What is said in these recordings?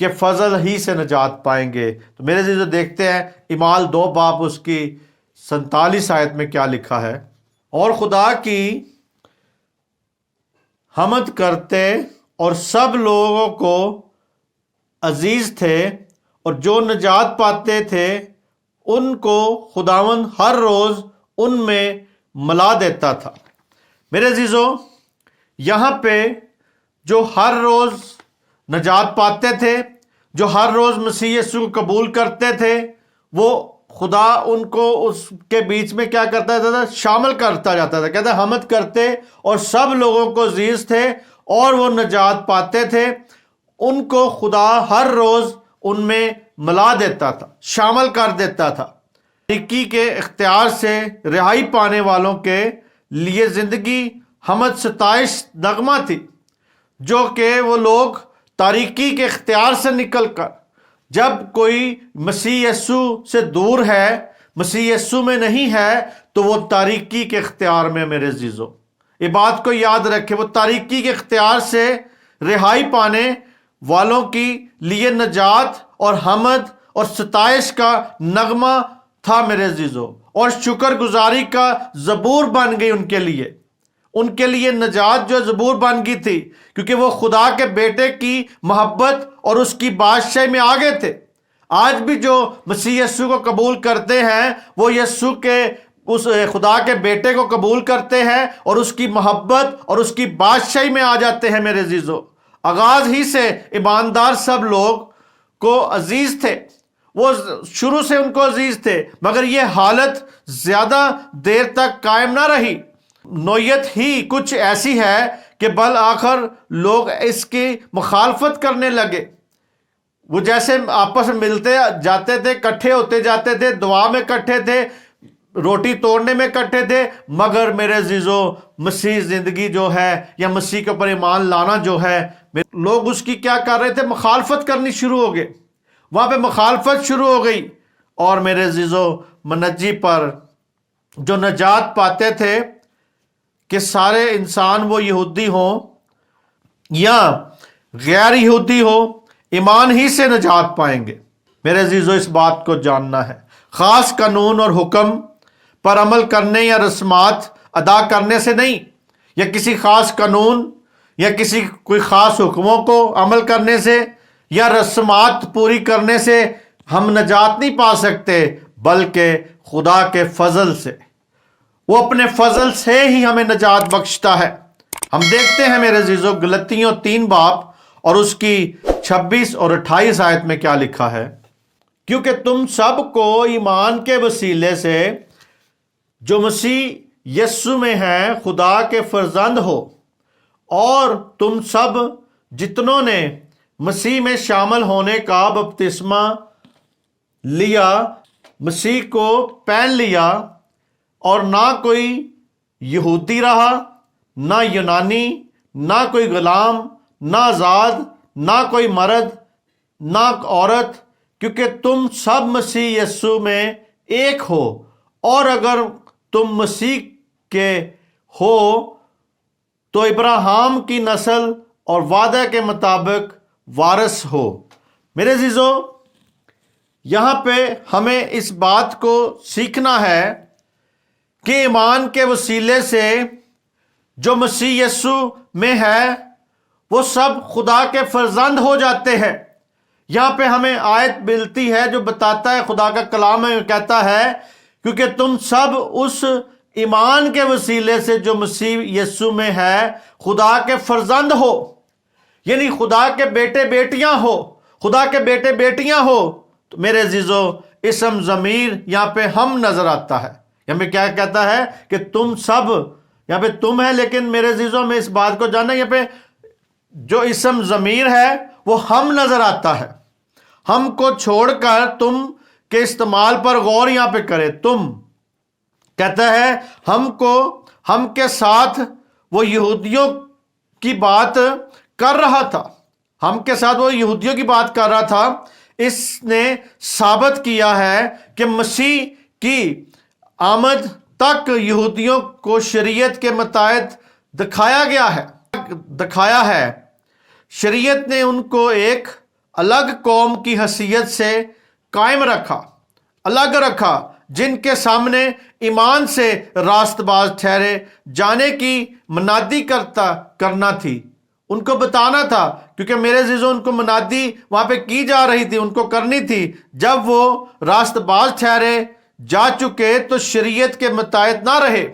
کہ فضل ہی سے نجات پائیں گے۔ تو میرے عزیزو دیکھتے ہیں اعمال 2 باب اس کی 47 آیت میں کیا لکھا ہے۔ اور خدا کی حمد کرتے اور سب لوگوں کو عزیز تھے، اور جو نجات پاتے تھے ان کو خداوند ہر روز ان میں ملا دیتا تھا۔ میرے عزیزو یہاں پہ جو ہر روز نجات پاتے تھے، جو ہر روز مسیح یسوع کو قبول کرتے تھے، وہ خدا ان کو اس کے بیچ میں کیا کرتا تھا؟ شامل کرتا جاتا تھا۔ کہتا ہے حمد کرتے اور سب لوگوں کو عزیز تھے اور وہ نجات پاتے تھے، ان کو خدا ہر روز ان میں ملا دیتا تھا، شامل کر دیتا تھا۔ تاریکی کے اختیار سے رہائی پانے والوں کے لیے زندگی حمد ستائش نغمہ تھی، جو کہ وہ لوگ تاریکی کے اختیار سے نکل کر، جب کوئی مسیح یسوع سے دور ہے، مسیح یسوع میں نہیں ہے، تو وہ تاریکی کے اختیار میں۔ میرے عزیزو یہ بات کو یاد رکھے، وہ تاریکی کے اختیار سے رہائی پانے والوں کی لیے نجات اور حمد اور ستائش کا نغمہ تھا میرے عزیزو، اور شکر گزاری کا زبور بن گئی ان کے لیے نجات جو زبور بن گئی تھی، کیونکہ وہ خدا کے بیٹے کی محبت اور اس کی بادشاہی میں آگے تھے۔ آج بھی جو مسیح یسوع کو قبول کرتے ہیں، وہ یسوع کے اس خدا کے بیٹے کو قبول کرتے ہیں اور اس کی محبت اور اس کی بادشاہی میں آ جاتے ہیں۔ میرے عزیزو آغاز ہی سے ایماندار سب لوگ کو عزیز تھے، وہ شروع سے ان کو عزیز تھے، مگر یہ حالت زیادہ دیر تک قائم نہ رہی۔ نوعیت ہی کچھ ایسی ہے کہ بالآخر لوگ اس کی مخالفت کرنے لگے۔ وہ جیسے آپس میں ملتے جاتے تھے، کٹھے ہوتے جاتے تھے، دعا میں کٹھے تھے، روٹی توڑنے میں کٹھے تھے، مگر میرے عزیزو مسیح زندگی جو ہے یا مسیح کے اوپر ایمان لانا جو ہے، لوگ اس کی کیا کر رہے تھے؟ مخالفت کرنی شروع ہو گئے۔ وہاں پہ مخالفت شروع ہو گئی، اور میرے عزیزو منجی پر جو نجات پاتے تھے کہ سارے انسان وہ یہودی ہوں یا غیر یہودی ہو، ایمان ہی سے نجات پائیں گے۔ میرے عزیزو اس بات کو جاننا ہے، خاص قانون اور حکم پر عمل کرنے یا رسمات ادا کرنے سے نہیں، یا کسی خاص قانون یا کوئی خاص حکموں کو عمل کرنے سے یا رسمات پوری کرنے سے ہم نجات نہیں پا سکتے، بلکہ خدا کے فضل سے، وہ اپنے فضل سے ہی ہمیں نجات بخشتا ہے۔ ہم دیکھتے ہیں میرے عزیزو گلتیوں 3 باب اور اس کی 26 اور 28 آیت میں کیا لکھا ہے۔ کیونکہ تم سب کو ایمان کے وسیلے سے جو مسیح یسوع میں ہیں خدا کے فرزند ہو، اور تم سب جتنوں نے مسیح میں شامل ہونے کا بپتسمہ لیا، مسیح کو پہن لیا، اور نہ کوئی یہودی رہا، نہ یونانی، نہ کوئی غلام، نہ آزاد، نہ کوئی مرد، نہ عورت، کیونکہ تم سب مسیح یسوع میں ایک ہو، اور اگر تم مسیح کے ہو تو ابراہیم کی نسل اور وعدہ کے مطابق وارث ہو۔ میرے عزیزو یہاں پہ ہمیں اس بات کو سیکھنا ہے کہ ایمان کے وسیلے سے جو مسیح یسوع میں ہے وہ سب خدا کے فرزند ہو جاتے ہیں۔ یہاں پہ ہمیں آیت ملتی ہے جو بتاتا ہے، خدا کا کلام ہے، کہتا ہے کیونکہ تم سب اس ایمان کے وسیلے سے جو مسیح یسوع میں ہے خدا کے فرزند ہو، یعنی خدا کے بیٹے بیٹیاں ہو، خدا کے بیٹے بیٹیاں ہو۔ تو میرے عزیزو اسم ضمیر یہاں پہ ہم نظر آتا ہے، یہاں پہ کیا کہتا ہے کہ تم سب، یہاں پہ تم ہے، لیکن میرے عزیزو میں اس بات کو جاننا، یہاں پہ جو اسم ضمیر ہے وہ ہم نظر آتا ہے۔ ہم کو چھوڑ کر تم کے استعمال پر غور یہاں پہ کرے۔ تم کہتا ہے ہم کے ساتھ وہ یہودیوں کی بات کر رہا تھا، ہم کے ساتھ وہ یہودیوں کی بات کر رہا تھا۔ اس نے ثابت کیا ہے کہ مسیح کی آمد تک یہودیوں کو شریعت کے متحد دکھایا ہے۔ شریعت نے ان کو ایک الگ قوم کی حیثیت سے قائم رکھا، الگ رکھا، جن کے سامنے ایمان سے راست باز ٹھہرے جانے کی منادی کرنا تھی، ان کو بتانا تھا، کیونکہ میرے عزیزوں ان کو منادی وہاں پہ کی جا رہی تھی، ان کو کرنی تھی۔ جب وہ راست باز ٹھہرے جا چکے تو شریعت کے متحد نہ رہے،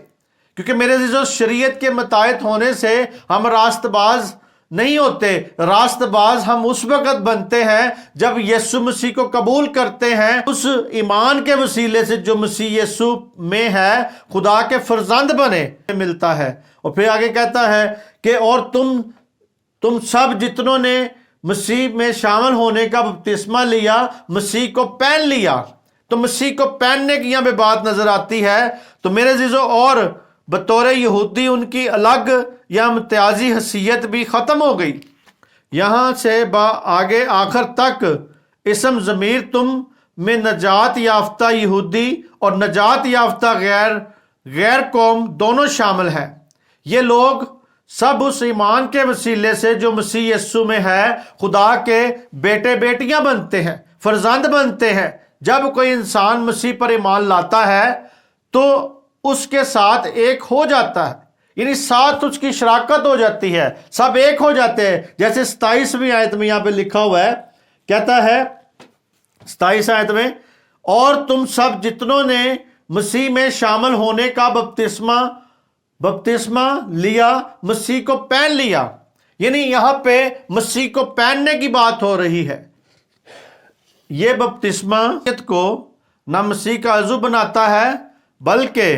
کیونکہ میرے عزیزوں شریعت کے متحد ہونے سے ہم راست باز نہیں ہوتے۔ راست باز ہم اس وقت بنتے ہیں جب یسوع مسیح کو قبول کرتے ہیں، اس ایمان کے وسیلے سے جو مسیح یسوع میں ہے، خدا کے فرزند بنے ملتا ہے۔ اور پھر آگے کہتا ہے کہ اور تم سب جتنوں نے مسیح میں شامل ہونے کا بپتسمہ لیا، مسیح کو پہن لیا۔ تو مسیح کو پہننے کی یہاں پہ بات نظر آتی ہے۔ تو میرے عزیزوں اور بطور یہودی ان کی الگ یا امتیازی حیثیت بھی ختم ہو گئی۔ یہاں سے آگے آخر تک اسم ضمیر تم میں نجات یافتہ یہودی اور نجات یافتہ غیر قوم دونوں شامل ہیں۔ یہ لوگ سب اس ایمان کے وسیلے سے جو مسیح یسوع میں ہے خدا کے بیٹے بیٹیاں بنتے ہیں، فرزند بنتے ہیں۔ جب کوئی انسان مسیح پر ایمان لاتا ہے تو اس کے ساتھ ایک ہو جاتا ہے، یعنی ساتھ اس کی شراکت ہو جاتی ہے، سب ایک ہو جاتے ہیں۔ جیسے 27ویں آیت میں یہاں پہ لکھا ہوا ہے، کہتا ہے 27 آیت میں، اور تم سب جتنوں نے مسیح میں شامل ہونے کا بپتسمہ لیا، مسیح کو پہن لیا۔ یعنی یہاں پہ مسیح کو پہننے کی بات ہو رہی ہے۔ یہ بپتسمہ کو نہ مسیح کا عضو بناتا ہے بلکہ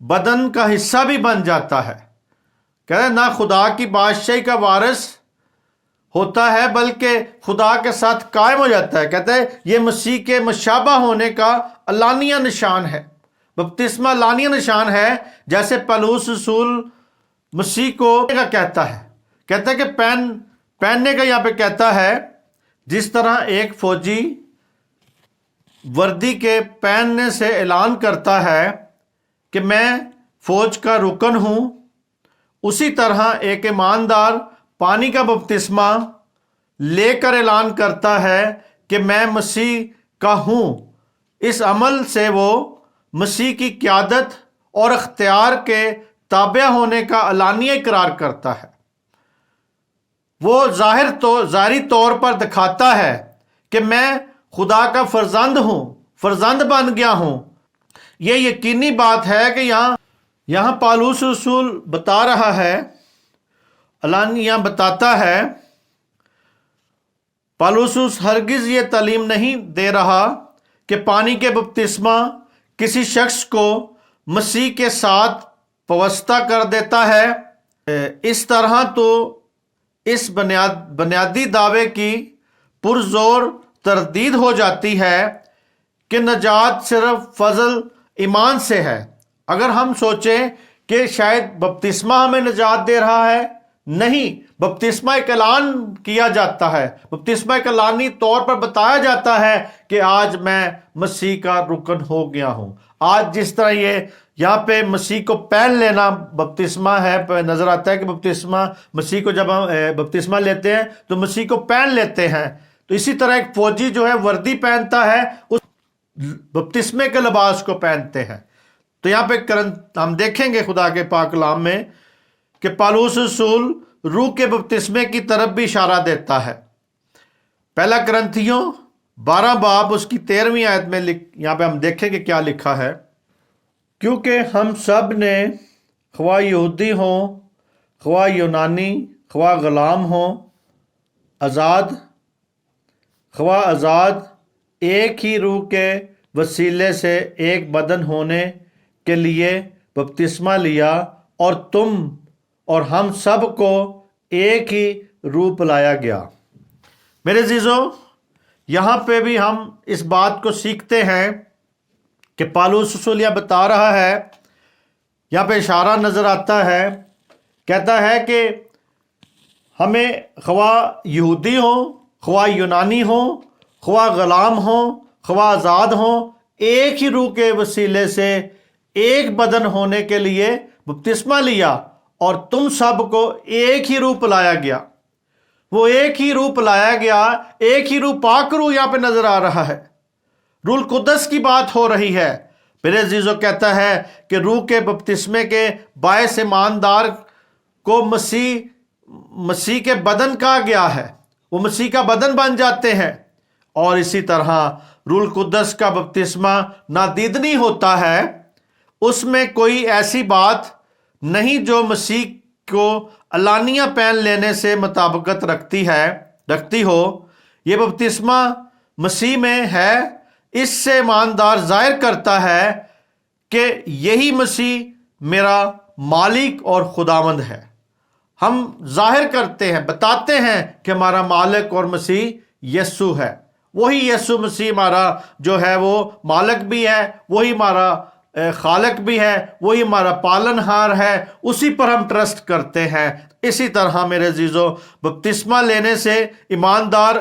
بدن کا حصہ بھی بن جاتا ہے۔ کہتے ہیں نہ خدا کی بادشاہی کا وارث ہوتا ہے بلکہ خدا کے ساتھ قائم ہو جاتا ہے۔ کہتے ہیں یہ مسیح کے مشابہ ہونے کا علانیہ نشان ہے۔ بپتسمہ علانیہ نشان ہے، جیسے پولس رسول مسیح کو کہتا ہے کہ پہننے کا یہاں پہ کہتا ہے، جس طرح ایک فوجی وردی کے پہننے سے اعلان کرتا ہے کہ میں فوج کا رکن ہوں، اسی طرح ایک ایماندار پانی کا بپتسمہ لے کر اعلان کرتا ہے کہ میں مسیح کا ہوں۔ اس عمل سے وہ مسیح کی قیادت اور اختیار کے تابع ہونے کا علانیہ اقرار کرتا ہے۔ وہ ظاہری طور پر دکھاتا ہے کہ میں خدا کا فرزند ہوں، فرزند بن گیا ہوں۔ یہ یقینی بات ہے کہ یہاں پولس رسول بتا رہا ہے، علانیہ بتاتا ہے، پولس ہرگز یہ تعلیم نہیں دے رہا کہ پانی کے بپتسمہ کسی شخص کو مسیح کے ساتھ پیوستہ کر دیتا ہے۔ اس طرح تو اس بنیادی دعوے کی پرزور تردید ہو جاتی ہے کہ نجات صرف فضل ایمان سے ہے۔ اگر ہم سوچیں کہ شاید بپتسمہ ہمیں نجات دے رہا ہے، نہیں، بپتسمہ ایک اعلان کیا جاتا ہے، بپتسمہ ایک اعلانی طور پر بتایا جاتا ہے کہ آج میں مسیح کا رکن ہو گیا ہوں۔ آج جس طرح یہاں پہ مسیح کو پہن لینا بپتسمہ ہے، نظر آتا ہے کہ بپتسمہ مسیح کو جب ہم بپتسمہ لیتے ہیں تو مسیح کو پہن لیتے ہیں، تو اسی طرح ایک فوجی جو ہے وردی پہنتا ہے، اس بپتسمے کے لباس کو پہنتے ہیں۔ تو یہاں پہ ہم دیکھیں گے خدا کے پاک کلام میں کہ پولس رسول روح کے بپتسمے کی طرف بھی اشارہ دیتا ہے۔ پہلا کرنتھیوں 12 باب اس کی 13ویں آیت میں یہاں پہ ہم دیکھیں کہ کیا لکھا ہے، کیونکہ ہم سب نے خواہ یہودی ہوں خواہ یونانی خواہ غلام ہوں خواہ آزاد، ایک ہی روح کے وسیلے سے ایک بدن ہونے کے لیے بپتسمہ لیا، اور تم اور ہم سب کو ایک ہی روح پلایا گیا۔ میرے عزیزوں، یہاں پہ بھی ہم اس بات کو سیکھتے ہیں کہ پولس رسول یہ بتا رہا ہے، یہاں پہ اشارہ نظر آتا ہے، کہتا ہے کہ ہمیں خواہ یہودی ہوں خواہ یونانی ہوں خواہ غلام ہوں خواہ آزاد ہوں، ایک ہی روح کے وسیلے سے ایک بدن ہونے کے لیے بپتسمہ لیا، اور تم سب کو ایک ہی روح پلایا گیا۔ وہ ایک ہی روح لایا گیا, ایک ہی روح, پاک روح یہاں پہ نظر آ رہا ہے. روح القدس کی بات ہو رہی ہے. میرے عزیزو کہتا ہے کہ روح کے بپتسمے کے باعث ایماندار کو مسیح کے بدن کہا گیا ہے, وہ مسیح کا بدن بن جاتے ہیں. اور اسی طرح روح القدس کا بپتسمہ نادیدنی ہوتا ہے, اس میں کوئی ایسی بات نہیں جو مسیح کو علانیہ پین لینے سے مطابقت رکھتی ہو. یہ بپتسمہ مسیح میں ہے, اس سے ایماندار ظاہر کرتا ہے کہ یہی مسیح میرا مالک اور خداوند ہے. ہم ظاہر کرتے ہیں, بتاتے ہیں کہ ہمارا مالک اور مسیح یسوع ہے. وہی یسوع مسیح ہمارا جو ہے وہ مالک بھی ہے, وہی ہمارا خالق بھی ہے, وہی ہمارا پالن ہار ہے, اسی پر ہم ٹرسٹ کرتے ہیں. اسی طرح میرے عزیزو بپتسمہ لینے سے ایماندار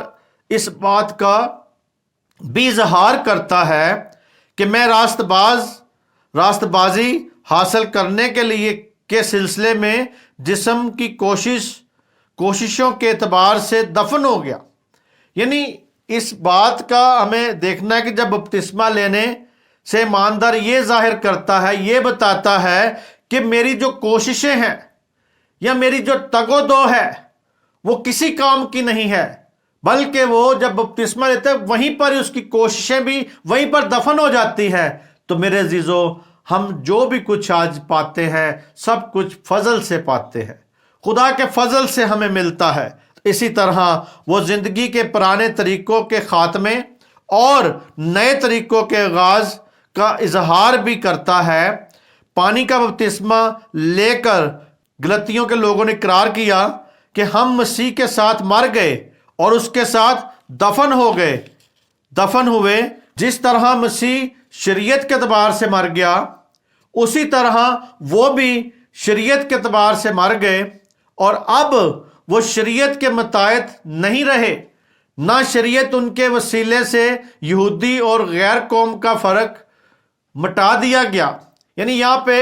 اس بات کا بھی اظہار کرتا ہے کہ میں راست بازی حاصل کرنے کے سلسلے میں جسم کی کوششوں کے اعتبار سے دفن ہو گیا. یعنی اس بات کا ہمیں دیکھنا ہے کہ جب بپتسمہ لینے سے ایماندار یہ ظاہر کرتا ہے, یہ بتاتا ہے کہ میری جو کوششیں ہیں یا میری جو تگ و دو ہے وہ کسی کام کی نہیں ہے, بلکہ وہ جب بپتسمہ لیتا ہے وہیں پر اس کی کوششیں بھی وہیں پر دفن ہو جاتی ہے. تو میرے عزیزو ہم جو بھی کچھ آج پاتے ہیں سب کچھ فضل سے پاتے ہیں, خدا کے فضل سے ہمیں ملتا ہے. اسی طرح وہ زندگی کے پرانے طریقوں کے خاتمے اور نئے طریقوں کے آغاز کا اظہار بھی کرتا ہے. پانی کا بپتسمہ لے کر گلتیوں کے لوگوں نے اقرار کیا کہ ہم مسیح کے ساتھ مر گئے اور اس کے ساتھ دفن ہوئے. جس طرح مسیح شریعت کے اعتبار سے مر گیا, اسی طرح وہ بھی شریعت کے اعتبار سے مر گئے, اور اب وہ شریعت کے متحد نہیں رہے. نہ شریعت ان کے وسیلے سے یہودی اور غیر قوم کا فرق مٹا دیا گیا. یعنی یہاں پہ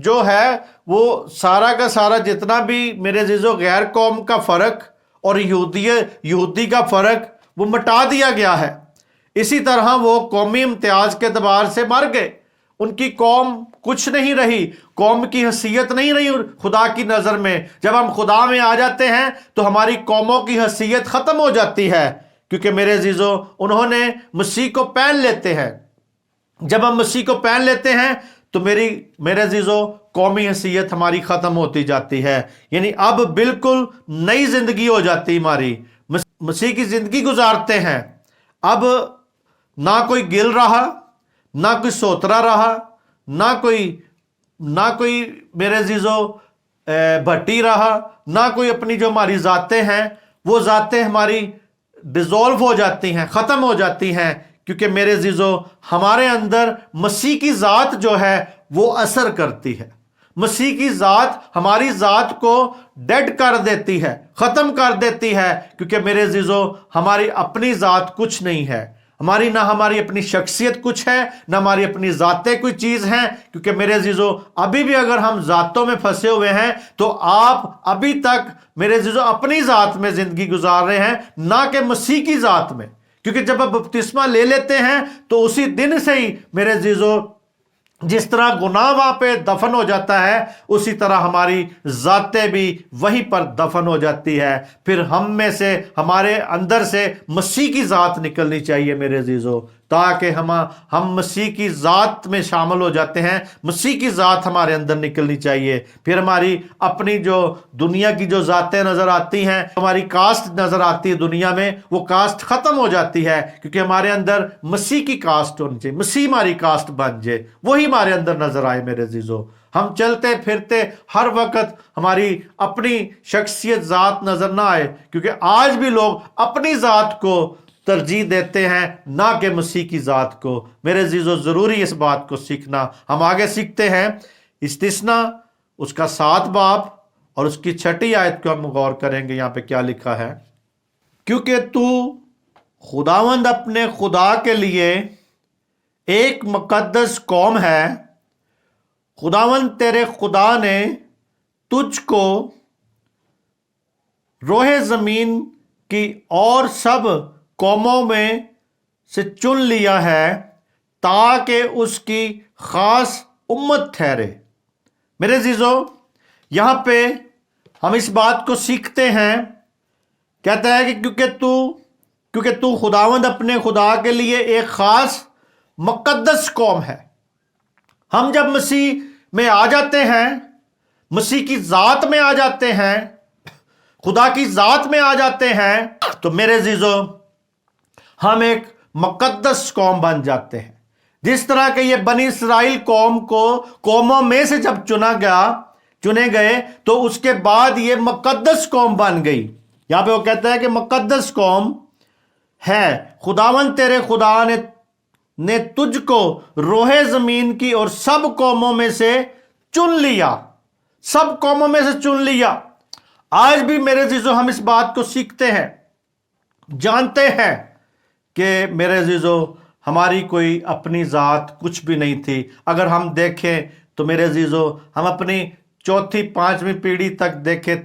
جو ہے وہ سارا کا سارا جتنا بھی میرے عزیزو غیر قوم کا فرق اور یہودی کا فرق وہ مٹا دیا گیا ہے. اسی طرح وہ قومی امتیاز کے اعتبار سے مر گئے. ان کی قوم کچھ نہیں رہی, قوم کی حیثیت نہیں رہی خدا کی نظر میں. جب ہم خدا میں آ جاتے ہیں تو ہماری قوموں کی حیثیت ختم ہو جاتی ہے, کیونکہ میرے عزیزو انہوں نے مسیح کو پہن لیتے ہیں. جب ہم مسیح کو پہن لیتے ہیں تو میرے عزیزو قومی حیثیت ہماری ختم ہوتی جاتی ہے. یعنی اب بالکل نئی زندگی ہو جاتی ہماری, مسیح کی زندگی گزارتے ہیں. اب نہ کوئی گل رہا, نہ کوئی سوترا رہا, نہ کوئی میرے عزیزو بھٹی رہا, نہ کوئی اپنی جو ہماری ذاتیں ہیں وہ ذاتیں ہماری ڈیزولو ہو جاتی ہیں, ختم ہو جاتی ہیں, کیونکہ میرے عزیزو ہمارے اندر مسیح کی ذات جو ہے وہ اثر کرتی ہے. مسیح کی ذات ہماری ذات کو ڈیڈ کر دیتی ہے, ختم کر دیتی ہے, کیونکہ میرے عزیزو ہماری اپنی ذات کچھ نہیں ہے. نہ ہماری اپنی شخصیت کچھ ہے, نہ ہماری اپنی ذاتیں کوئی چیز ہیں. کیونکہ میرے عزیزو ابھی بھی اگر ہم ذاتوں میں پھنسے ہوئے ہیں تو آپ ابھی تک میرے عزیزو اپنی ذات میں زندگی گزار رہے ہیں, نہ کہ مسیح کی ذات میں. کیونکہ جب آپ بپتسمہ لے لیتے ہیں تو اسی دن سے ہی میرے عزیزو جس طرح گناہ وہاں پہ دفن ہو جاتا ہے, اسی طرح ہماری ذاتیں بھی وہیں پر دفن ہو جاتی ہے. پھر ہم میں سے, ہمارے اندر سے مسیح کی ذات نکلنی چاہیے میرے عزیزو, تاکہ ہم مسیح کی ذات میں شامل ہو جاتے ہیں. مسیح کی ذات ہمارے اندر نکلنی چاہیے. پھر ہماری اپنی جو دنیا کی جو ذاتیں نظر آتی ہیں, ہماری کاسٹ نظر آتی ہے دنیا میں, وہ کاسٹ ختم ہو جاتی ہے, کیونکہ ہمارے اندر مسیح کی کاسٹ ہونی چاہیے. مسیح ہماری کاسٹ بن جائے, وہی ہمارے اندر نظر آئے میرے عزیزو. ہم چلتے پھرتے ہر وقت ہماری اپنی شخصیت ذات نظر نہ آئے, کیونکہ آج بھی لوگ اپنی ذات کو ترجیح دیتے ہیں, نہ کہ مسیح کی ذات کو. میرے عزیزو ضروری اس بات کو سیکھنا. ہم آگے سیکھتے ہیں استثنا اس کا 7 باب اور اس کی 6 آیت کو ہم غور کریں گے. یہاں پہ کیا لکھا ہے, کیونکہ تو خداوند اپنے خدا کے لیے ایک مقدس قوم ہے. خداوند تیرے خدا نے تجھ کو روح زمین کی اور سب قوموں میں سے چن لیا ہے تاکہ اس کی خاص امت ٹھہرے۔ میرے عزیزو، یہاں پہ ہم اس بات کو سیکھتے ہیں، کہتا ہے کہ کیونکہ تو خداوند اپنے خدا کے لیے ایک خاص مقدس قوم ہے۔ ہم جب مسیح میں آ جاتے ہیں، مسیح کی ذات میں آ جاتے ہیں، خدا کی ذات میں آ جاتے ہیں، تو میرے عزیزو ہم ایک مقدس قوم بن جاتے ہیں۔ جس طرح کہ یہ بنی اسرائیل قوم کو قوموں میں سے جب چنے گئے تو اس کے بعد یہ مقدس قوم بن گئی۔ یہاں پہ وہ کہتا ہے کہ مقدس قوم ہے، خداوند تیرے خدا نے تجھ کو روح زمین کی اور سب قوموں میں سے چن لیا، سب قوموں میں سے چن لیا۔ آج بھی میرے عزیزو ہم اس بات کو سیکھتے ہیں، جانتے ہیں کہ میرے عزیزو ہماری کوئی اپنی ذات کچھ بھی نہیں تھی۔ اگر ہم دیکھیں تو میرے عزیزو ہم اپنی چوتھی پانچویں پیڑھی تک دیکھیں،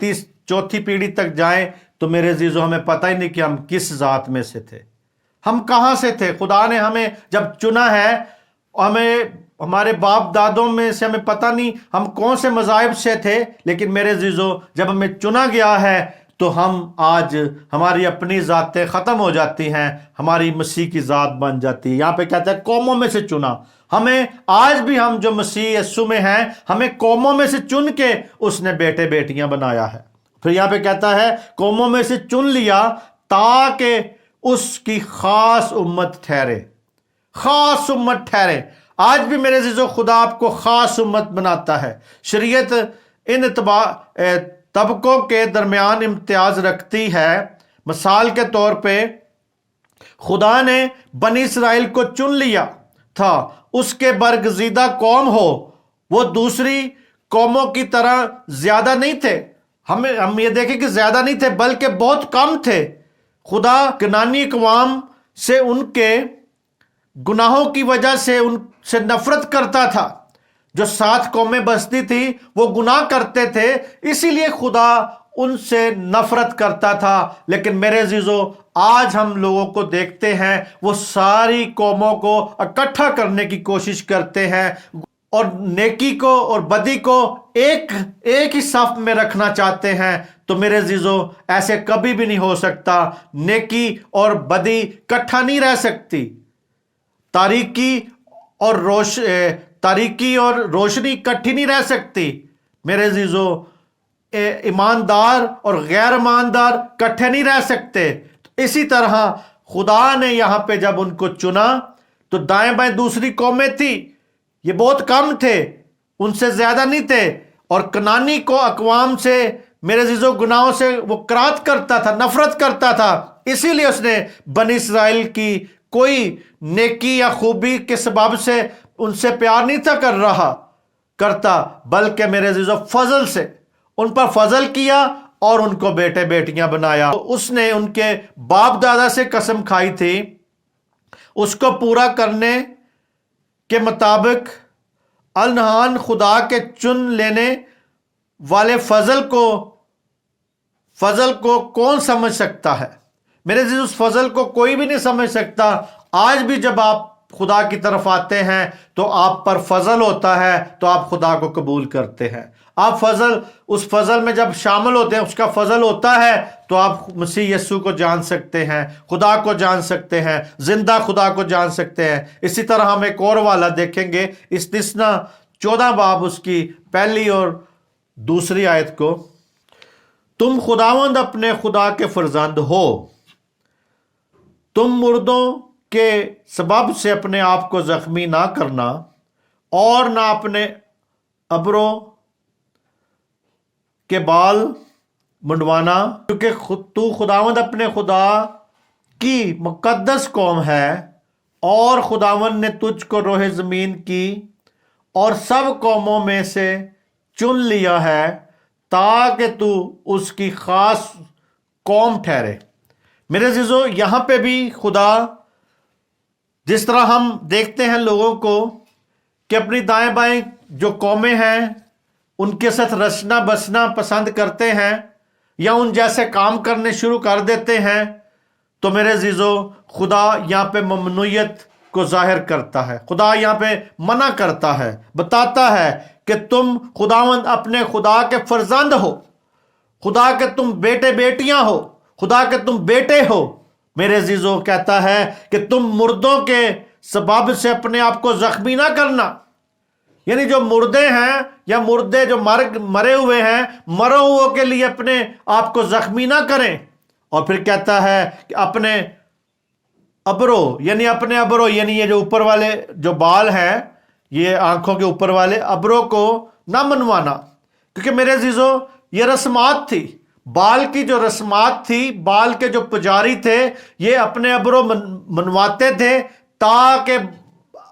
چوتھی پیڑھی تک جائیں تو میرے عزیزو ہمیں پتہ ہی نہیں کہ ہم کس ذات میں سے تھے، ہم کہاں سے تھے۔ خدا نے ہمیں جب چنا ہے، ہمارے باپ دادوں میں سے ہمیں پتہ نہیں ہم کون سے مذاہب سے تھے، لیکن میرے عزیزو جب ہمیں چنا گیا ہے تو ہم آج ہماری اپنی ذاتیں ختم ہو جاتی ہیں، ہماری مسیح کی ذات بن جاتی ہے۔ یہاں پہ کہتا ہے قوموں میں سے چنا۔ ہمیں آج بھی ہم جو مسیح یسوع میں ہیں، ہمیں قوموں میں سے چن کے اس نے بیٹے بیٹیاں بنایا ہے۔ پھر یہاں پہ کہتا ہے قوموں میں سے چن لیا تاکہ اس کی خاص امت ٹھہرے، خاص امت ٹھہرے۔ آج بھی میرے عزیزو خدا آپ کو خاص امت بناتا ہے۔ شریعت ان طبقوں کے درمیان امتیاز رکھتی ہے۔ مثال کے طور پہ خدا نے بنی اسرائیل کو چن لیا تھا، اس کے برگزیدہ قوم ہو، وہ دوسری قوموں کی طرح زیادہ نہیں تھے۔ ہم یہ دیکھیں کہ زیادہ نہیں تھے بلکہ بہت کم تھے۔ خدا کنانی اقوام سے ان کے گناہوں کی وجہ سے ان سے نفرت کرتا تھا۔ جو 7 قومیں بستی تھی وہ گناہ کرتے تھے، اسی لیے خدا ان سے نفرت کرتا تھا۔ لیکن میرے عزیزو آج ہم لوگوں کو دیکھتے ہیں، وہ ساری قوموں کو اکٹھا کرنے کی کوشش کرتے ہیں اور نیکی کو اور بدی کو ایک ہی صف میں رکھنا چاہتے ہیں۔ تو میرے عزیزو ایسے کبھی بھی نہیں ہو سکتا۔ نیکی اور بدی اکٹھا نہیں رہ سکتی، تاریکی اور روشنی اکٹھی نہیں رہ سکتی۔ میرے عزیزو ایماندار اور غیر ایماندار اکٹھے نہیں رہ سکتے۔ اسی طرح خدا نے یہاں پہ جب ان کو چنا تو دائیں بائیں دوسری قومیں تھی، یہ بہت کم تھے، ان سے زیادہ نہیں تھے، اور کنانی کو اقوام سے میرے عزیزو گناہوں سے وہ کراہت کرتا تھا، نفرت کرتا تھا۔ اسی لیے اس نے بنی اسرائیل کی کوئی نیکی یا خوبی کے سبب سے ان سے پیار نہیں تھا کرتا، بلکہ میرے عزیزو فضل سے ان پر فضل کیا اور ان کو بیٹے بیٹیاں بنایا۔ اس نے ان کے باپ دادا سے قسم کھائی تھی، اس کو پورا کرنے کے مطابق النہان خدا کے چن لینے والے فضل کو کون سمجھ سکتا ہے؟ میرے عزیز اس فضل کو کوئی بھی نہیں سمجھ سکتا۔ آج بھی جب آپ خدا کی طرف آتے ہیں تو آپ پر فضل ہوتا ہے تو آپ خدا کو قبول کرتے ہیں۔ آپ اس فضل میں جب شامل ہوتے ہیں، اس کا فضل ہوتا ہے تو آپ مسیح یسوع کو جان سکتے ہیں، خدا کو جان سکتے ہیں، زندہ خدا کو جان سکتے ہیں۔ اسی طرح ہم ایک اور والا دیکھیں گے، استثنا 14 باب اس کی 1 اور 2 آیت کو۔ تم خداوند اپنے خدا کے فرزند ہو، تم مردوں کے سبب سے اپنے آپ کو زخمی نہ کرنا اور نہ اپنے ابروں کے بال منڈوانا، کیونکہ تو خداوند اپنے خدا کی مقدس قوم ہے، اور خداوند نے تجھ کو روح زمین کی اور سب قوموں میں سے چن لیا ہے تاکہ تو اس کی خاص قوم ٹھہرے۔ میرے عزیزو یہاں پہ بھی خدا، جس طرح ہم دیکھتے ہیں لوگوں کو کہ اپنی دائیں بائیں جو قومیں ہیں ان کے ساتھ رچنا بسنا پسند کرتے ہیں، یا ان جیسے کام کرنے شروع کر دیتے ہیں تو میرے عزیزو خدا یہاں پہ ممنوعیت کو ظاہر کرتا ہے. خدا یہاں پہ منع کرتا ہے، بتاتا ہے کہ تم خداوند اپنے خدا کے فرزند ہو، خدا کے تم بیٹے بیٹیاں ہو، خدا کے تم بیٹے ہو. میرے عزیزو کہتا ہے کہ تم مردوں کے سبب سے اپنے آپ کو زخمی نہ کرنا. یعنی جو مردے ہیں یا مردے جو مرے ہوئے ہیں، مرے ہوئے کے لیے اپنے آپ کو زخمی نہ کریں. اور پھر کہتا ہے کہ اپنے ابرو یعنی یہ جو اوپر والے جو بال ہیں، یہ آنکھوں کے اوپر والے ابرو کو نہ منوانا. کیونکہ میرے عزیزو یہ رسمات تھی، بال کی جو رسمات تھی، بال کے جو پجاری تھے یہ اپنے ابرو منواتے تھے تاکہ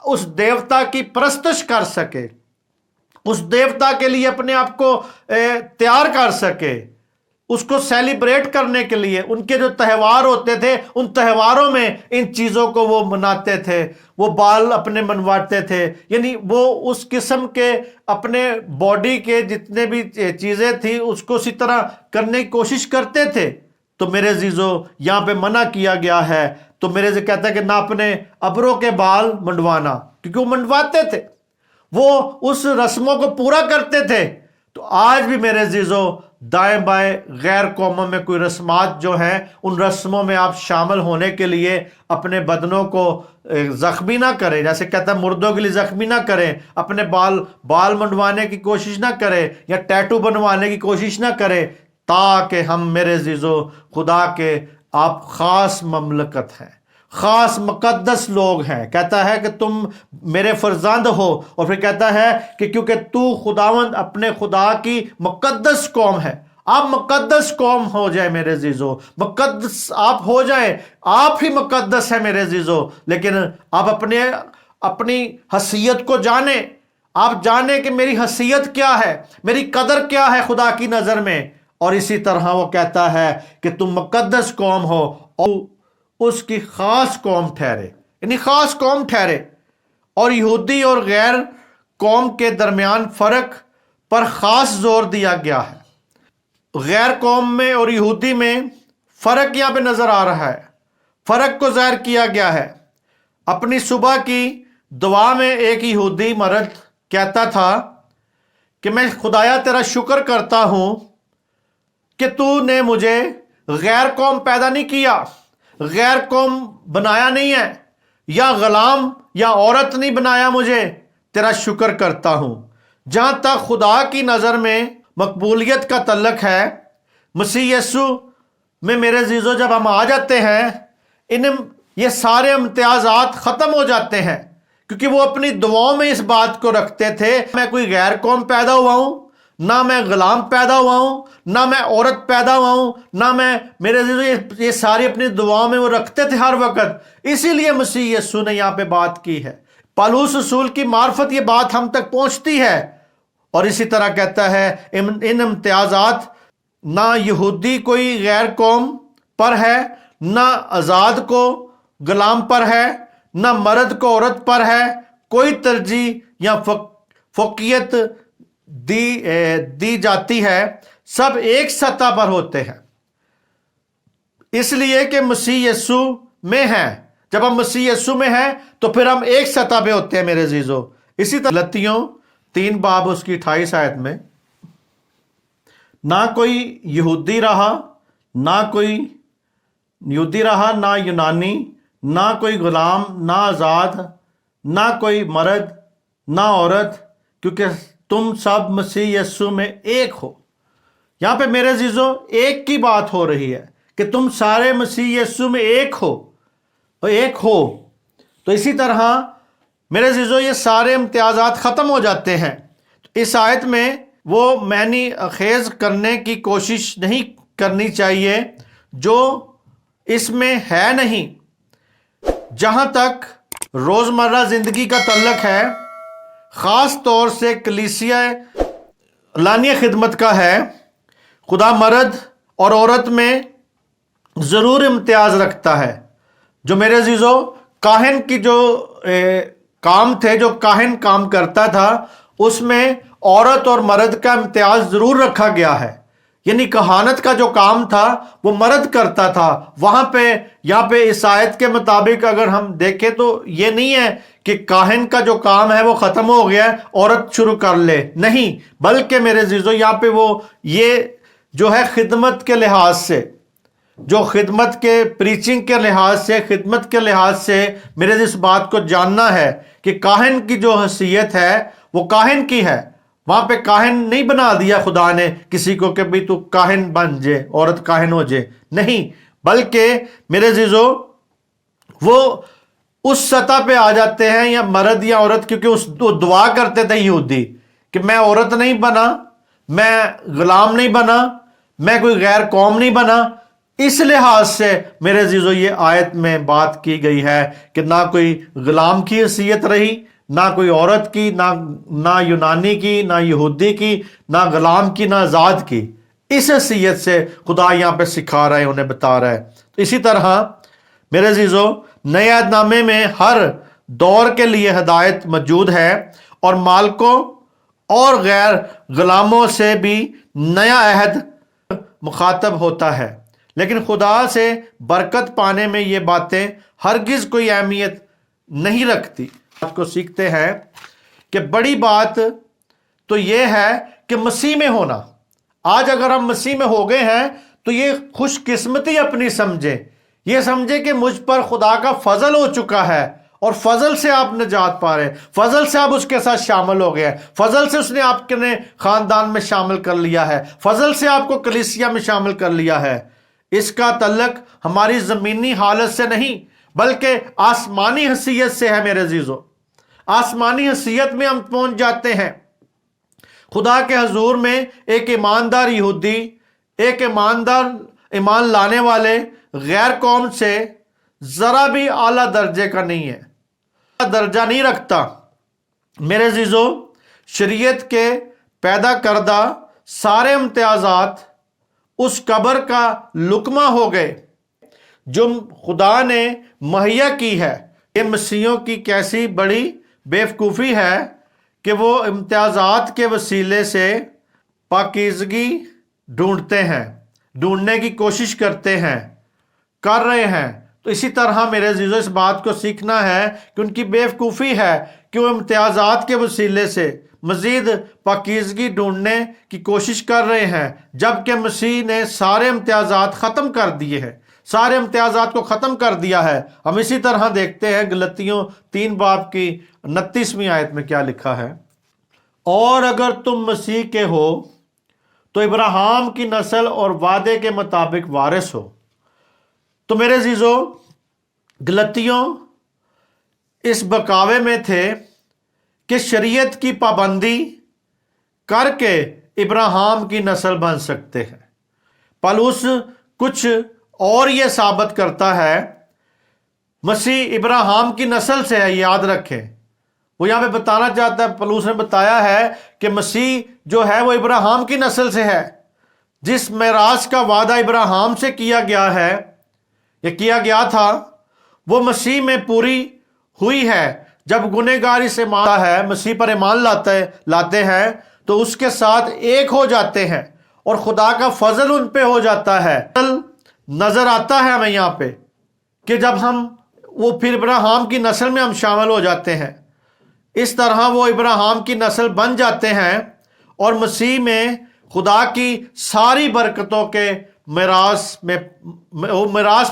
اس دیوتا کی پرستش کر سکے، اس دیوتا کے لیے اپنے آپ کو تیار کر سکے، اس کو سیلیبریٹ کرنے کے لیے. ان کے جو تہوار ہوتے تھے ان تہواروں میں ان چیزوں کو وہ مناتے تھے، وہ بال اپنے منواتے تھے. یعنی وہ اس قسم کے اپنے باڈی کے جتنے بھی چیزیں تھیں اس کو اسی طرح کرنے کی کوشش کرتے تھے. تو میرے عزیزو یہاں پہ منع کیا گیا ہے. تو میرے سے کہتا ہے کہ نہ اپنے ابروں کے بال منڈوانا، کیونکہ وہ منڈواتے تھے، وہ اس رسموں کو پورا کرتے تھے. تو آج بھی میرے عزیزو دائیں بائیں غیر قوموں میں کوئی رسمات جو ہیں، ان رسموں میں آپ شامل ہونے کے لیے اپنے بدنوں کو زخمی نہ کریں. جیسے کہتا ہے مردوں کے لیے زخمی نہ کریں، اپنے بال منڈوانے کی کوشش نہ کریں یا ٹیٹو بنوانے کی کوشش نہ کریں، تاکہ ہم میرے عزیزو خدا کے آپ خاص مملکت ہیں، خاص مقدس لوگ ہیں. کہتا ہے کہ تم میرے فرزند ہو. اور پھر کہتا ہے کہ کیونکہ تو خداوند اپنے خدا کی مقدس قوم ہے. آپ مقدس قوم ہو جائیں میرے عزیزو، مقدس آپ ہو جائیں. آپ ہی مقدس ہیں میرے عزیزو، لیکن آپ اپنی حیثیت کو جانیں. آپ جانیں کہ میری حیثیت کیا ہے، میری قدر کیا ہے خدا کی نظر میں. اور اسی طرح وہ کہتا ہے کہ تم مقدس قوم ہو اور اس کی خاص قوم ٹھہرے، یعنی خاص قوم ٹھہرے. اور یہودی اور غیر قوم کے درمیان فرق پر خاص زور دیا گیا ہے. غیر قوم میں اور یہودی میں فرق یہاں پہ نظر آ رہا ہے، فرق کو ظاہر کیا گیا ہے. اپنی صبح کی دعا میں ایک یہودی مرد کہتا تھا کہ میں خدایا تیرا شکر کرتا ہوں کہ تو نے مجھے غیر قوم پیدا نہیں کیا، غیر قوم بنایا نہیں ہے، یا غلام یا عورت نہیں بنایا مجھے. تیرا شکر کرتا ہوں. جہاں تک خدا کی نظر میں مقبولیت کا تعلق ہے، مسیح یسوع میں میرے عزیزو جب ہم آ جاتے ہیں، یہ سارے امتیازات ختم ہو جاتے ہیں. کیونکہ وہ اپنی دعاؤں میں اس بات کو رکھتے تھے، میں کوئی غیر قوم پیدا ہوا ہوں، نہ میں غلام پیدا ہوا ہوں، نہ میں عورت پیدا ہوا ہوں، نہ میں میرے عزیزو یہ ساری اپنی دعاؤں میں وہ رکھتے تھے ہر وقت. اسی لیے مسیح یسوع نے یہاں پہ بات کی ہے. پالوس رسول کی معرفت یہ بات ہم تک پہنچتی ہے. اور اسی طرح کہتا ہے ان امتیازات نہ یہودی کوئی غیر قوم پر ہے، نہ آزاد کو غلام پر ہے، نہ مرد کو عورت پر ہے. کوئی ترجیح یا فوقیت دی جاتی ہے، سب ایک سطح پر ہوتے ہیں. اس لیے کہ مسیح یسوع میں ہیں. جب ہم مسیح یسوع میں ہیں تو پھر ہم ایک سطح پہ ہوتے ہیں میرے عزیزو. اسی طرح غلطیوں 3 باب اس کی 28 آیت میں نہ کوئی یہودی رہا، نہ یونانی، نہ کوئی غلام، نہ آزاد، نہ کوئی مرد، نہ عورت، کیونکہ تم سب مسیح یسوع میں ایک ہو. یہاں پہ میرے عزیزو ایک کی بات ہو رہی ہے کہ تم سارے مسیح یسوع میں ایک ہو. تو اسی طرح میرے عزیزو یہ سارے امتیازات ختم ہو جاتے ہیں. اس آیت میں وہ معنی خیز کرنے کی کوشش نہیں کرنی چاہیے جو اس میں ہے نہیں. جہاں تک روزمرہ زندگی کا تعلق ہے، خاص طور سے کلیسیا اعلانیہ خدمت کا ہے، خدا مرد اور عورت میں ضرور امتیاز رکھتا ہے. جو میرے عزیزو کاہن کی جو کام تھے، جو کاہن کام کرتا تھا، اس میں عورت اور مرد کا امتیاز ضرور رکھا گیا ہے. یعنی کہانت کا جو کام تھا وہ مرد کرتا تھا. وہاں پہ یہاں پہ اس آیت کے مطابق اگر ہم دیکھیں تو یہ نہیں ہے کہ کاہن کا جو کام ہے وہ ختم ہو گیا ہے، عورت شروع کر لے، نہیں، بلکہ میرے عزیزو یہاں پہ وہ یہ جو ہے خدمت کے لحاظ سے، جو خدمت کے پریچنگ کے لحاظ سے، خدمت کے لحاظ سے میرے اس بات کو جاننا ہے کہ کاہن کی جو حیثیت ہے وہ کاہن کی ہے. وہاں پہ کاہن نہیں بنا دیا خدا نے کسی کو کہ بھئی تو کاہن بن جائے، عورت کاہن ہو جائے، نہیں، بلکہ میرے عزیزو وہ اس سطح پہ آ جاتے ہیں، یا مرد یا عورت، کیونکہ وہ دعا کرتے تھے یہودی کہ میں عورت نہیں بنا، میں غلام نہیں بنا، میں کوئی غیر قوم نہیں بنا. اس لحاظ سے میرے عزیزو یہ آیت میں بات کی گئی ہے کہ نہ کوئی غلام کی حیثیت رہی، نہ کوئی عورت کی، نہ یونانی کی، نہ یہودی کی، نہ غلام کی، نہ آزاد کی. اس حیثیت سے خدا یہاں پہ سکھا رہا ہے، انہیں بتا رہا ہے. تو اسی طرح میرے عزیزو نئے عہد نامے میں ہر دور کے لیے ہدایت موجود ہے، اور مالکوں اور غیر غلاموں سے بھی نیا عہد مخاطب ہوتا ہے. لیکن خدا سے برکت پانے میں یہ باتیں ہرگز کوئی اہمیت نہیں رکھتی. بات کو سیکھتے ہیں کہ بڑی بات تو یہ ہے کہ مسیح میں ہونا. آج اگر ہم مسیح میں ہو گئے ہیں تو یہ خوش قسمتی اپنی سمجھیں، یہ سمجھیں کہ مجھ پر خدا کا فضل ہو چکا ہے، اور فضل سے آپ نجات پا رہے ہیں، فضل سے آپ اس کے ساتھ شامل ہو گئے ہیں، فضل سے اس نے آپ کے خاندان میں شامل کر لیا ہے، فضل سے آپ کو کلیسیا میں شامل کر لیا ہے. اس کا تعلق ہماری زمینی حالت سے نہیں بلکہ آسمانی حیثیت سے ہے. میرے عزیزو آسمانی حیثیت میں ہم پہنچ جاتے ہیں. خدا کے حضور میں ایک ایماندار یہودی، ایک ایماندار ایمان لانے والے غیر قوم سے ذرا بھی اعلیٰ درجے کا نہیں ہے، درجہ نہیں رکھتا. میرے عزیزو شریعت کے پیدا کردہ سارے امتیازات اس قبر کا لقمہ ہو گئے جو خدا نے مہیا کی ہے. یہ مسیحیوں کی کیسی بڑی بیوقوفی ہے کہ وہ امتیازات کے وسیلے سے پاکیزگی ڈھونڈتے ہیں، ڈھونڈنے کی کوشش کرتے ہیں، کر رہے ہیں. تو اسی طرح میرے عزیزو اس بات کو سیکھنا ہے کہ ان کی بیوقوفی ہے کہ وہ امتیازات کے وسیلے سے مزید پاکیزگی ڈھونڈنے کی کوشش کر رہے ہیں، جبکہ مسیح نے سارے امتیازات ختم کر دیے ہیں، سارے امتیازات کو ختم کر دیا ہے. ہم اسی طرح دیکھتے ہیں گلتیوں 3 باب کی 29ویں آیت میں کیا لکھا ہے، اور اگر تم مسیح کے ہو تو ابراہیم کی نسل اور وعدے کے مطابق وارث ہو. تو میرے عزیزو گلتیوں اس بکاوے میں تھے کہ شریعت کی پابندی کر کے ابراہیم کی نسل بن سکتے ہیں. پولس کچھ اور یہ ثابت کرتا ہے، مسیح ابراہیم کی نسل سے ہے، یاد رکھیں. وہ یہاں پہ بتانا چاہتا ہے، پولس نے بتایا ہے کہ مسیح جو ہے وہ ابراہیم کی نسل سے ہے. جس میراث کا وعدہ ابراہیم سے کیا گیا ہے یا کیا گیا تھا وہ مسیح میں پوری ہوئی ہے. جب گنہگار اس ایمان ہے، مسیح پر ایمان لاتے ہیں تو اس کے ساتھ ایک ہو جاتے ہیں، اور خدا کا فضل ان پہ ہو جاتا ہے. نظر آتا ہے ہمیں یہاں پہ کہ جب وہ پھر ابراہیم کی نسل میں ہم شامل ہو جاتے ہیں. اس طرح وہ ابراہیم کی نسل بن جاتے ہیں، اور مسیح میں خدا کی ساری برکتوں کے میراث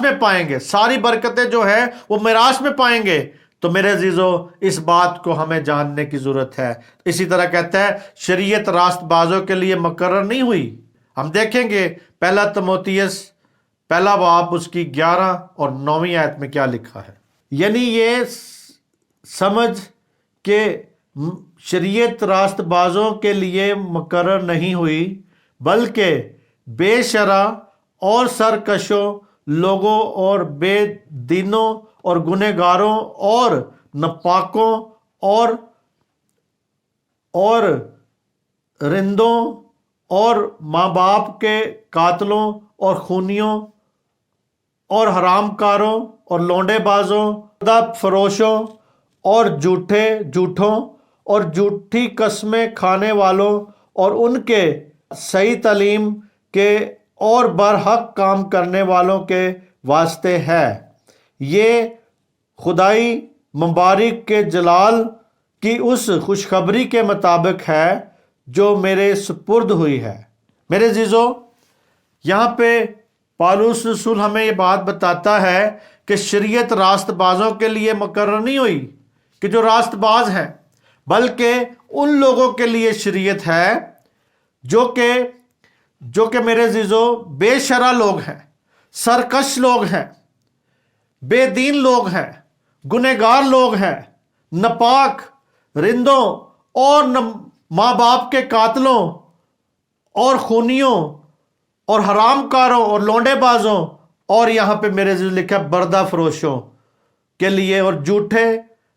میں پائیں گے. ساری برکتیں جو ہیں وہ میراث میں پائیں گے. تو میرے عزیزو اس بات کو ہمیں جاننے کی ضرورت ہے. اسی طرح کہتا ہے شریعت راست بازوں کے لیے مقرر نہیں ہوئی. ہم دیکھیں گے 1 تموتیس 1 باب اس کی 11 اور 9ویں آیت میں کیا لکھا ہے. یعنی یہ سمجھ کہ شریعت راست بازوں کے لیے مقرر نہیں ہوئی بلکہ بے شرع اور سرکشوں لوگوں اور بے دینوں اور گنہگاروں اور ناپاکوں اور رندوں اور ماں باپ کے قاتلوں اور خونیوں اور حرام کاروں اور لونڈے بازوں، فروشوں اور جھوٹوں اور جھوٹی قسمیں کھانے والوں اور ان کے صحیح تعلیم کے اور برحق کام کرنے والوں کے واسطے ہے۔ یہ خدائی مبارک کے جلال کی اس خوشخبری کے مطابق ہے جو میرے سپرد ہوئی ہے۔ میرے عزیزو، یہاں پہ پالوس رسول ہمیں یہ بات بتاتا ہے کہ شریعت راست بازوں کے لیے مقرر نہیں ہوئی کہ جو راست باز ہیں، بلکہ ان لوگوں کے لیے شریعت ہے جو کہ میرے عزیزو بے شرع لوگ ہیں، سرکش لوگ ہیں، بے دین لوگ ہیں، گنہگار لوگ ہیں، ناپاک، رندوں اور ماں باپ کے قاتلوں اور خونیوں اور حرام کاروں اور لونڈے بازوں، اور یہاں پہ میرے عزیز لکھا ہے بردہ فروشوں کے لیے اور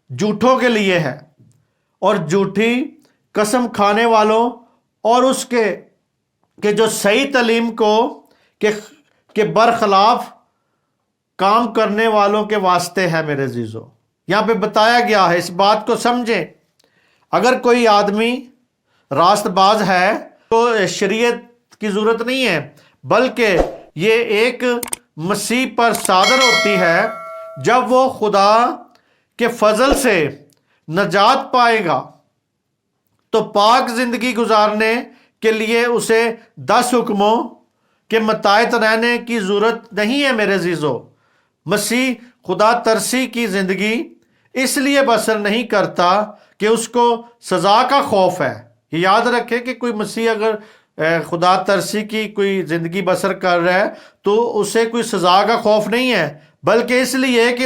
جھوٹوں کے لیے ہے، اور جھوٹی قسم کھانے والوں اور اس کے جو صحیح تعلیم کو کہ برخلاف کام کرنے والوں کے واسطے ہے۔ میرے عزیزو، یہاں پہ بتایا گیا ہے، اس بات کو سمجھیں، اگر کوئی آدمی راست باز ہے تو شریعت کی ضرورت نہیں ہے، بلکہ یہ ایک مسیح پر صادر ہوتی ہے جب وہ خدا کے فضل سے نجات پائے گا تو پاک زندگی گزارنے کے لیے اسے 10 حکموں کے متحد رہنے کی ضرورت نہیں ہے۔ میرے عزیزو، مسیح خدا ترسی کی زندگی اس لیے بسر نہیں کرتا کہ اس کو سزا کا خوف ہے۔ یہ یاد رکھے کہ کوئی مسیح اگر خدا ترسی کی کوئی زندگی بسر کر رہا ہے تو اسے کوئی سزا کا خوف نہیں ہے، بلکہ اس لیے کہ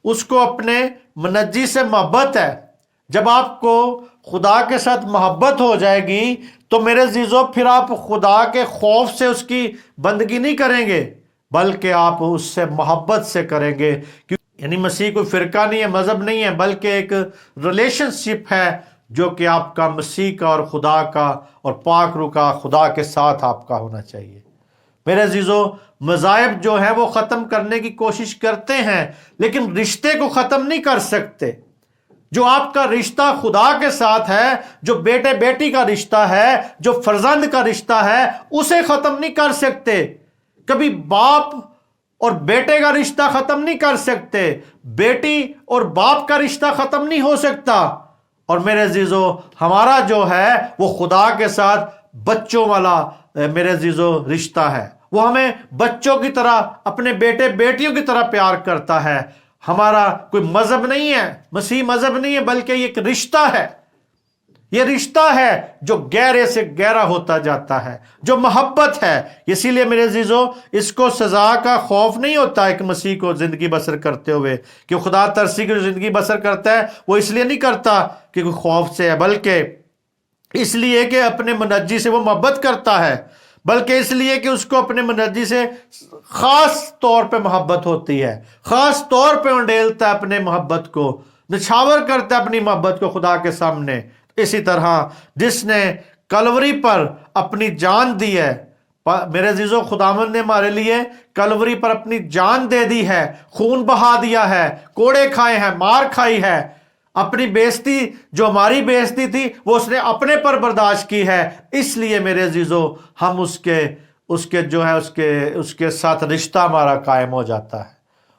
اس کو اپنے منجی سے محبت ہے۔ جب آپ کو خدا کے ساتھ محبت ہو جائے گی تو میرے عزیزو پھر آپ خدا کے خوف سے اس کی بندگی نہیں کریں گے، بلکہ آپ اس سے محبت سے کریں گے۔ یعنی مسیح کوئی فرقہ نہیں ہے، مذہب نہیں ہے، بلکہ ایک ریلیشن شپ ہے جو کہ آپ کا مسیح کا اور خدا کا اور پاک روح کا خدا کے ساتھ آپ کا ہونا چاہیے۔ میرے عزیزو، مذاہب جو ہیں وہ ختم کرنے کی کوشش کرتے ہیں لیکن رشتے کو ختم نہیں کر سکتے۔ جو آپ کا رشتہ خدا کے ساتھ ہے، جو بیٹے بیٹی کا رشتہ ہے، جو فرزند کا رشتہ ہے، اسے ختم نہیں کر سکتے۔ کبھی باپ اور بیٹے کا رشتہ ختم نہیں کر سکتے، بیٹی اور باپ کا رشتہ ختم نہیں ہو سکتا۔ اور میرے عزیزو، ہمارا جو ہے وہ خدا کے ساتھ بچوں والا میرے عزیزو رشتہ ہے۔ وہ ہمیں بچوں کی طرح، اپنے بیٹے بیٹیوں کی طرح پیار کرتا ہے۔ ہمارا کوئی مذہب نہیں ہے، مسیح مذہب نہیں ہے، بلکہ یہ ایک رشتہ ہے۔ یہ رشتہ ہے جو گہرے سے گہرا ہوتا جاتا ہے، جو محبت ہے۔ اسی لیے میرے عزیزو، اس کو سزا کا خوف نہیں ہوتا ایک مسیح کو زندگی بسر کرتے ہوئے، کہ خدا ترسی کی جو زندگی بسر کرتا ہے وہ اس لیے نہیں کرتا کہ کوئی خوف سے ہے، بلکہ اس لیے کہ اپنے منجی سے وہ محبت کرتا ہے، بلکہ اس لیے کہ اس کو اپنے منجی سے خاص طور پہ محبت ہوتی ہے، خاص طور پہ انڈیلتا ہے اپنے محبت کو، نچھاور کرتا ہے اپنی محبت کو خدا کے سامنے۔ اسی طرح جس نے کلوری پر اپنی جان دی ہے، میرے عزیزو، خداوند نے ہمارے لیے کلوری پر اپنی جان دے دی ہے، خون بہا دیا ہے، کوڑے کھائے ہیں، مار کھائی ہے، اپنی بےزتی جو ہماری بےزتی تھی وہ اس نے اپنے پر برداشت کی ہے۔ اس لیے میرے عزیزو، ہم اس کے ساتھ رشتہ ہمارا قائم ہو جاتا ہے۔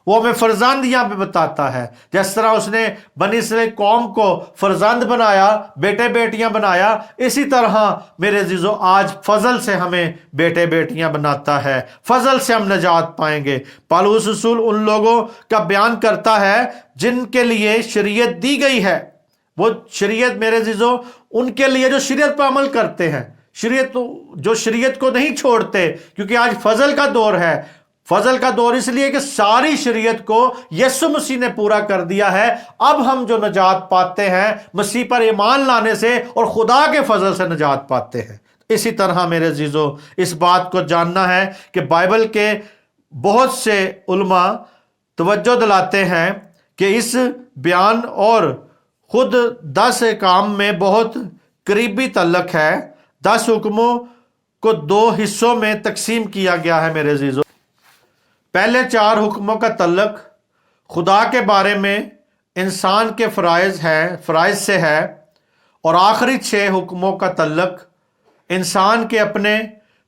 وہ ہمیں فرزند یہاں پہ بتاتا ہے، جس طرح اس نے بنی اسرائیل قوم کو فرزند بنایا، بیٹے بیٹیاں بنایا، اسی طرح میرے عزیزو آج فضل سے ہمیں بیٹے بیٹیاں بناتا ہے، فضل سے ہم نجات پائیں گے۔ پالوس رسول ان لوگوں کا بیان کرتا ہے جن کے لیے شریعت دی گئی ہے۔ وہ شریعت میرے عزیزو ان کے لیے جو شریعت پر عمل کرتے ہیں، جو شریعت کو نہیں چھوڑتے، کیونکہ آج فضل کا دور ہے۔ فضل کا دور اس لیے کہ ساری شریعت کو یسوع مسیح نے پورا کر دیا ہے۔ اب ہم جو نجات پاتے ہیں مسیح پر ایمان لانے سے اور خدا کے فضل سے نجات پاتے ہیں۔ اسی طرح میرے عزیزو، اس بات کو جاننا ہے کہ بائبل کے بہت سے علماء توجہ دلاتے ہیں کہ اس بیان اور خود 10 احکام میں بہت قریبی تعلق ہے۔ 10 حکموں کو 2 حصوں میں تقسیم کیا گیا ہے میرے عزیزو۔ پہلے 4 حکموں کا تعلق خدا کے بارے میں انسان کے فرائض سے ہے، اور آخری 6 حکموں کا تعلق انسان کے اپنے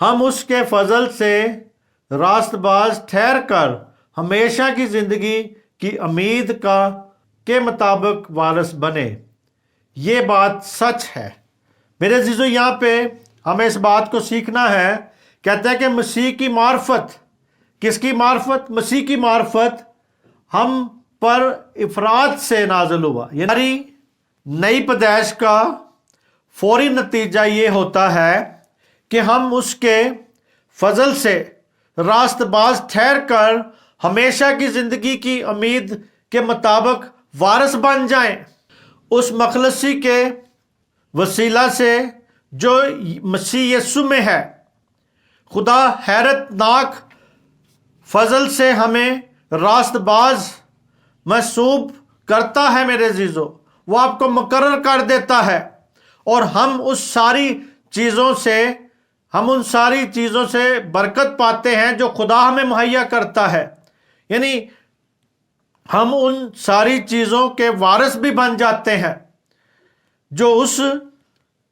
ہم اس کے فضل سے راست باز ٹھہر کر ہمیشہ کی زندگی کی امید کے مطابق وارث بنے۔ یہ بات سچ ہے۔ میرے عزیزو، یہاں پہ ہمیں اس بات کو سیکھنا ہے۔ کہتا ہے کہ مسیح کی معرفت، کس کی معرفت؟ مسیح کی معرفت ہم پر افراد سے نازل ہوا۔ یعنی ہماری نئی پیدائش کا فوری نتیجہ یہ ہوتا ہے کہ ہم اس کے فضل سے راست باز ٹھہر کر ہمیشہ کی زندگی کی امید کے مطابق وارث بن جائیں، اس مخلصی کے وسیلہ سے جو مسیح یسوع میں ہے۔ خدا حیرت ناک فضل سے ہمیں راست باز محسوب کرتا ہے میرے عزیزو۔ وہ آپ کو مقرر کر دیتا ہے، اور ہم ان ساری چیزوں سے برکت پاتے ہیں جو خدا ہمیں مہیا کرتا ہے۔ یعنی ہم ان ساری چیزوں کے وارث بھی بن جاتے ہیں جو اس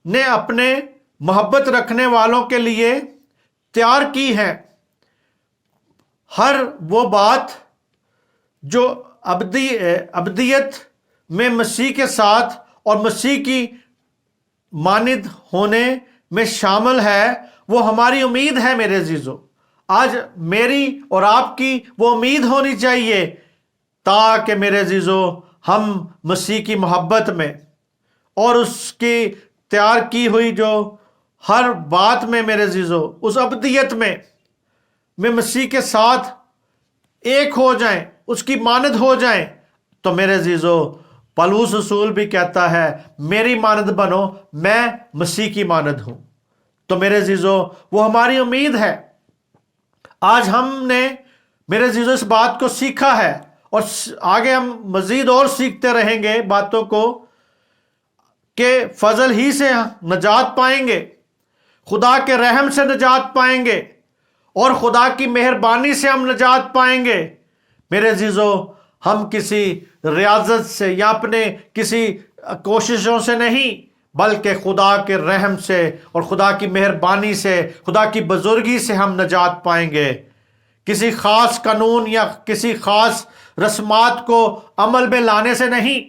نے اپنے محبت رکھنے والوں کے لیے تیار کی ہے۔ ہر وہ بات جو ابدیت میں مسیح کے ساتھ اور مسیح کی مانند ہونے میں شامل ہے، وہ ہماری امید ہے میرے عزیزو۔ آج میری اور آپ کی وہ امید ہونی چاہیے، تاکہ میرے عزیزو ہم مسیح کی محبت میں اور اس کی تیار کی ہوئی جو ہر بات میں میرے عزیزو اس ابدیت میں مسیح کے ساتھ ایک ہو جائیں، اس کی مانند ہو جائیں۔ تو میرے عزیزو پولس رسول بھی کہتا ہے، میری مانند بنو، میں مسیح کی مانند ہوں۔ تو میرے عزیزو وہ ہماری امید ہے۔ آج ہم نے میرے عزیزو اس بات کو سیکھا ہے، اور آگے ہم مزید اور سیکھتے رہیں گے باتوں کو، کہ فضل ہی سے نجات پائیں گے، خدا کے رحم سے نجات پائیں گے، اور خدا کی مہربانی سے ہم نجات پائیں گے۔ میرے عزیزو ہم کسی ریاضت سے یا اپنے کسی کوششوں سے نہیں، بلکہ خدا کے رحم سے اور خدا کی مہربانی سے، خدا کی بزرگی سے ہم نجات پائیں گے۔ کسی خاص قانون یا کسی خاص رسمات کو عمل میں لانے سے نہیں،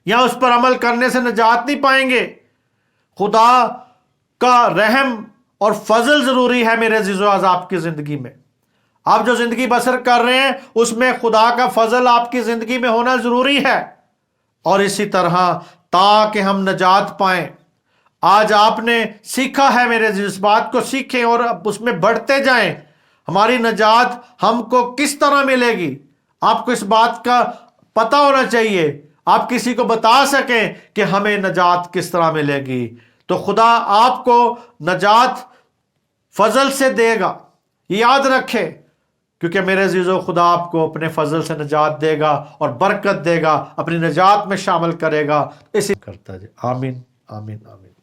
یا اس پر عمل کرنے سے نجات نہیں پائیں گے۔ خدا کا رحم اور فضل ضروری ہے میرے عزیزو۔ آج آپ کی زندگی میں آپ جو زندگی بسر کر رہے ہیں، اس میں خدا کا فضل آپ کی زندگی میں ہونا ضروری ہے، اور اسی طرح تاکہ ہم نجات پائیں۔ آج آپ نے سیکھا ہے میرے عزیز، اس بات کو سیکھیں اور اس میں بڑھتے جائیں۔ ہماری نجات ہم کو کس طرح ملے گی، آپ کو اس بات کا پتہ ہونا چاہیے، آپ کسی کو بتا سکیں کہ ہمیں نجات کس طرح ملے گی۔ تو خدا آپ کو نجات فضل سے دے گا، یاد رکھے، کیونکہ میرے عزیزو خدا آپ کو اپنے فضل سے نجات دے گا اور برکت دے گا، اپنی نجات میں شامل کرے گا۔ اسی کرتا جائے۔ آمین آمین آمین۔